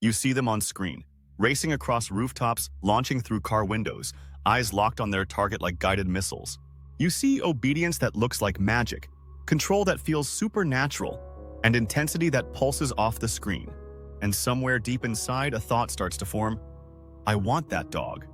You see them on screen, racing across rooftops, launching through car windows, eyes locked on their target like guided missiles. You see obedience that looks like magic, control that feels supernatural, and intensity that pulses off the screen. And somewhere deep inside, a thought starts to form: I want that dog.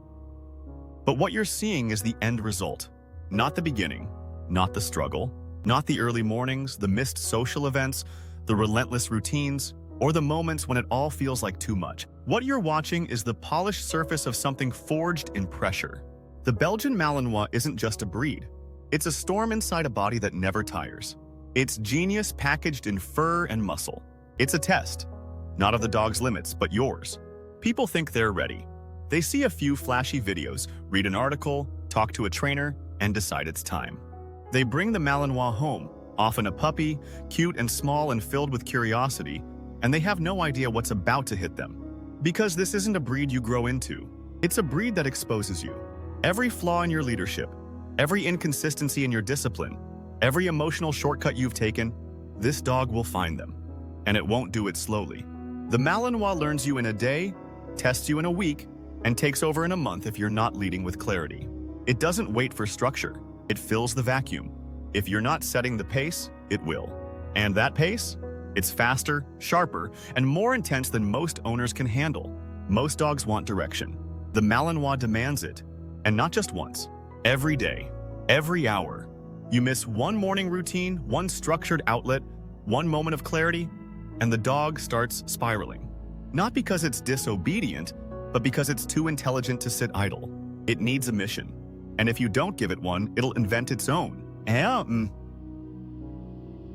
But what you're seeing is the end result, not the beginning, not the struggle, not the early mornings, the missed social events, the relentless routines, or the moments when it all feels like too much. What you're watching is the polished surface of something forged in pressure. The Belgian Malinois isn't just a breed. It's a storm inside a body that never tires. It's genius packaged in fur and muscle. It's a test, not of the dog's limits, but yours. People think they're ready. They see a few flashy videos, read an article, talk to a trainer, and decide it's time. They bring the Malinois home, often a puppy, cute and small and filled with curiosity, and they have no idea what's about to hit them. Because this isn't a breed you grow into. It's a breed that exposes you. Every flaw in your leadership, every inconsistency in your discipline, every emotional shortcut you've taken, this dog will find them. And it won't do it slowly. The Malinois learns you in a day, tests you in a week, and takes over in a month if you're not leading with clarity. It doesn't wait for structure. It fills the vacuum. If you're not setting the pace, it will. And that pace? It's faster, sharper, and more intense than most owners can handle. Most dogs want direction. The Malinois demands it. And not just once. Every day. Every hour. You miss one morning routine, one structured outlet, one moment of clarity, and the dog starts spiraling. Not because it's disobedient, but because it's too intelligent to sit idle. It needs a mission. And if you don't give it one, it'll invent its own.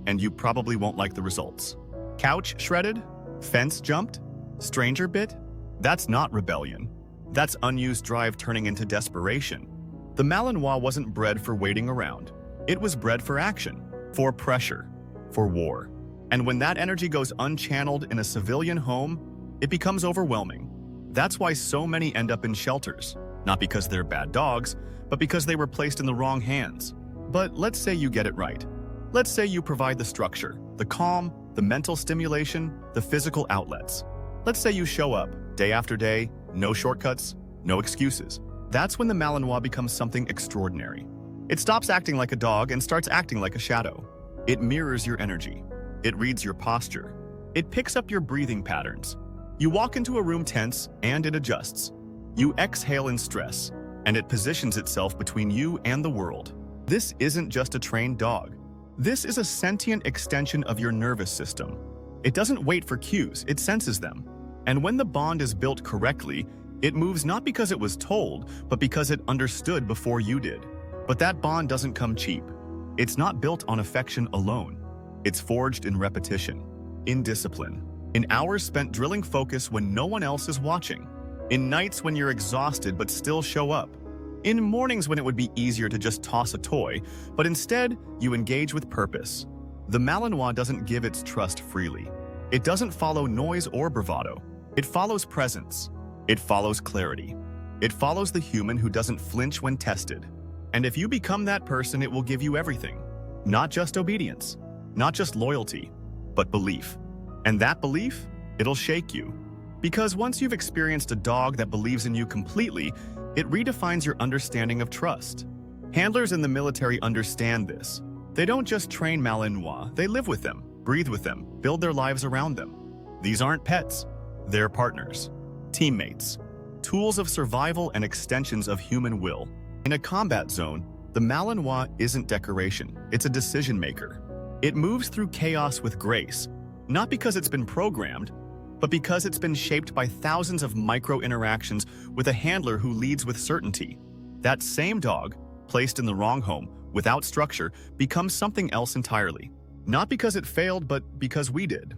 And you probably won't like the results. Couch shredded? Fence jumped? Stranger bit? That's not rebellion. That's unused drive turning into desperation. The Malinois wasn't bred for waiting around. It was bred for action, for pressure, for war. And when that energy goes unchanneled in a civilian home, it becomes overwhelming. That's why so many end up in shelters. Not because they're bad dogs, but because they were placed in the wrong hands. But let's say you get it right. Let's say you provide the structure, the calm, the mental stimulation, the physical outlets. Let's say you show up, day after day, no shortcuts, no excuses. That's when the Malinois becomes something extraordinary. It stops acting like a dog and starts acting like a shadow. It mirrors your energy. It reads your posture. It picks up your breathing patterns. You walk into a room tense, and it adjusts. You exhale in stress, and it positions itself between you and the world. This isn't just a trained dog. This is a sentient extension of your nervous system. It doesn't wait for cues, it senses them. And when the bond is built correctly, it moves not because it was told, but because it understood before you did. But that bond doesn't come cheap. It's not built on affection alone. It's forged in repetition, in discipline, in hours spent drilling focus when no one else is watching, in nights when you're exhausted but still show up, in mornings when it would be easier to just toss a toy, but instead you engage with purpose. The Malinois doesn't give its trust freely. It doesn't follow noise or bravado. It follows presence. It follows clarity. It follows the human who doesn't flinch when tested. And if you become that person, it will give you everything. Not just obedience, not just loyalty, but belief. And that belief, it'll shake you. Because once you've experienced a dog that believes in you completely, it redefines your understanding of trust. Handlers in the military understand this. They don't just train Malinois, they live with them, breathe with them, build their lives around them. These aren't pets. They're partners, teammates, tools of survival and extensions of human will. In a combat zone, the Malinois isn't decoration, it's a decision maker. It moves through chaos with grace, not because it's been programmed, but because it's been shaped by thousands of micro-interactions with a handler who leads with certainty. That same dog, placed in the wrong home, without structure, becomes something else entirely. Not because it failed, but because we did.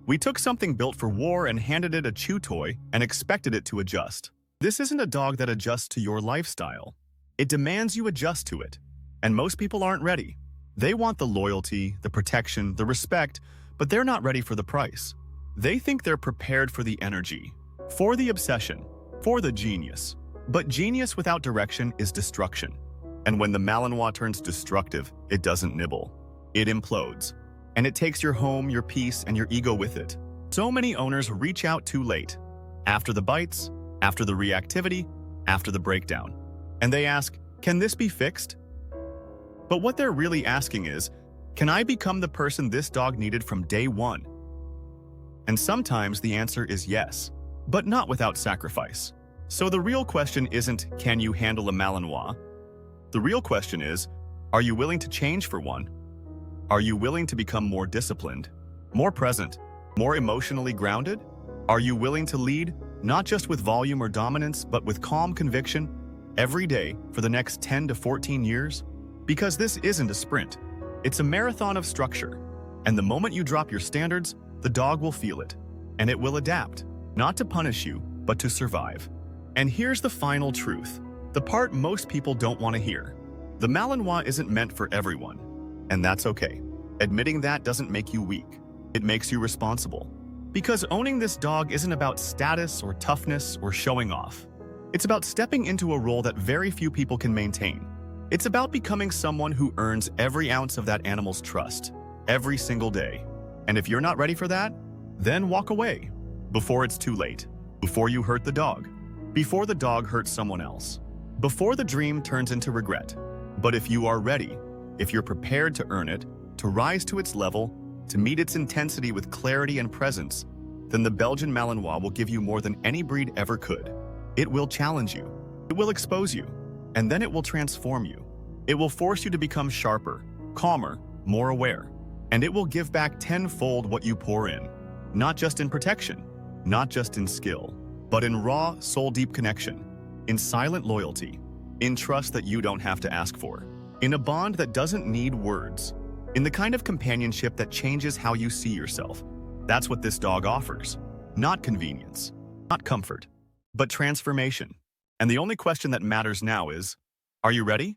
We took something built for war and handed it a chew toy and expected it to adjust. This isn't a dog that adjusts to your lifestyle. It demands you adjust to it. And most people aren't ready. They want the loyalty, the protection, the respect, but they're not ready for the price. They think they're prepared for the energy, for the obsession, for the genius. But genius without direction is destruction. And when the Malinois turns destructive, it doesn't nibble. It implodes. And it takes your home, your peace, and your ego with it. So many owners reach out too late. After the bites, after the reactivity, after the breakdown. And they ask, can this be fixed? But what they're really asking is, can I become the person this dog needed from day one? And sometimes the answer is yes, but not without sacrifice. So the real question isn't, can you handle a Malinois? The real question is, are you willing to change for one? Are you willing to become more disciplined, more present, more emotionally grounded? Are you willing to lead, not just with volume or dominance, but with calm conviction, every day for the next 10 to 14 years? Because this isn't a sprint. It's a marathon of structure. And the moment you drop your standards, the dog will feel it. And it will adapt, not to punish you, but to survive. And here's the final truth, the part most people don't want to hear. The Malinois isn't meant for everyone. And that's okay. Admitting that doesn't make you weak. It makes you responsible. Because owning this dog isn't about status or toughness or showing off. It's about stepping into a role that very few people can maintain. It's about becoming someone who earns every ounce of that animal's trust, every single day. And if you're not ready for that, then walk away before it's too late, before you hurt the dog, before the dog hurts someone else, before the dream turns into regret. But if you are ready, if you're prepared to earn it, to rise to its level, to meet its intensity with clarity and presence, then the Belgian Malinois will give you more than any breed ever could. It will challenge you, it will expose you, and then it will transform you. It will force you to become sharper, calmer, more aware, and it will give back tenfold what you pour in, not just in protection, not just in skill, but in raw, soul-deep connection, in silent loyalty, in trust that you don't have to ask for, in a bond that doesn't need words, in the kind of companionship that changes how you see yourself. That's what this dog offers. Not convenience, not comfort, but transformation. And the only question that matters now is, are you ready?